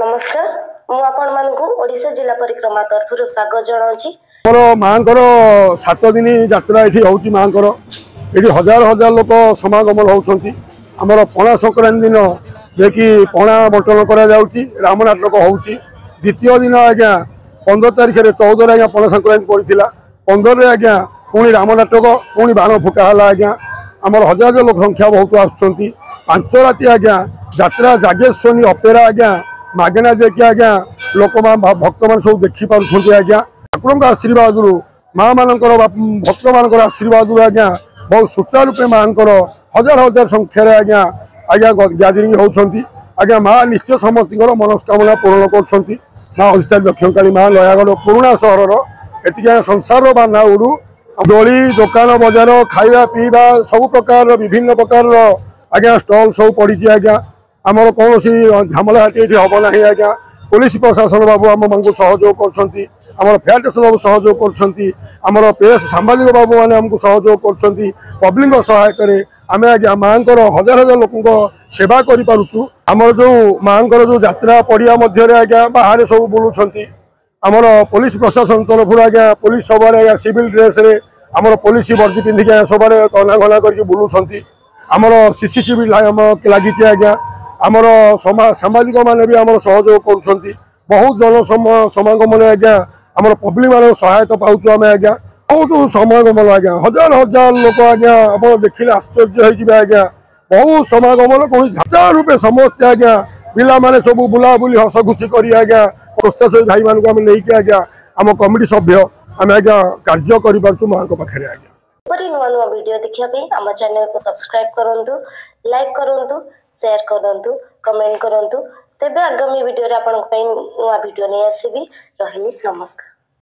नमस्कार मु आपण मानकु ओडिशा जिला परिक्रमा तरफ स्वागत जनाऊँगी। माँकर 7 दिन यात्रा ये हूँ माँकर ये हजार हजार लोक समागमन होती आमर पणा संक्रांति दिन जे कि पणा बंटन राम नाटक हो द्वितीय दिन आज्ञा 15 तारिख 14 आज्ञा पणा संक्रांति पड़ा 15 आज्ञा पुणी राम नाटक पुणी बाण फुटा आज्ञा आमर हजार हजार लोक संख्या बहुत आसुँच 5 राति आज्ञा यात्रा जागेश्वरी अपेरा आज्ञा मागेना जे कि आज्ञा लोक भक्त मान सब देखी पार्टी आज्ञा ठाकुर आशीर्वाद माँ मान भक्त मान आशीर्वाद आज्ञा बहुत सुचारूपे माँ हजार हजार संख्यार आज्ञा आज्ञा गैदरिंग होती आज्ञा माँ निश्चय समस्त मनस्कामना पूरण कर माँ अधिष्ठान दक्षिणकाली माँ नयागढ़ पुराणा सहर ये संसार बाना उड़ू दोली दुकान बजार खाଇବା पीवा सब प्रकार विभिन्न प्रकार आज्ञा स्टल सब पड़ी आज्ञा आमर कौन झमलाहाटी ये हम ना आज्ञा पुलिस प्रशासन बाबू आम मान सहयोग कर फेडरेशन बाबू सहयोग कर प्रेस सांबादिक बाबू मैंने आमको सहयोग कर पब्लिक सहायता आम आज्ञा माँ हजार हजार लोक सेवा करमर जो माँ जो यात्रा पड़िया मध्य आज्ञा बाहर सब बुलूं आमर पुलिस प्रशासन तरफ आज्ञा पुलिस सब आज्ञा सिविल ड्रेस आमर पुलिस वर्दी पिंधिक सब तना घना कर बुलूं आमर सीसीटीवी लगी आज्ञा आमर सांबादिक मैंने भी आम सहयोग कर बहुत जन समागमन आज्ञा आमर पब्लिक मान सहायता पाऊँ आम आज्ञा बहुत समागमन आज्ञा हजार हजार लोक आज्ञा आप देखिले आश्चर्य आज्ञा बहुत समागमन कौन हजार रूपे समस्त आज्ञा पिला माने सब बुलाबुली हस खुशी कर आज्ञा स्वेच्छासेवी भाई मान नहीं आज्ञा आम कमिटी सभ्य आम आज्ञा कार्य कर माँ पाखे आज्ञा नुआ नुआ वीडियो देखिए आम चैनल को सब्सक्राइब करूँ लाइक करूँ शेयर करूँ कमेंट करूँ तेबे आगामी वीडियो रे आपन नुआ वीडियो नहीं आसबि रही नमस्कार।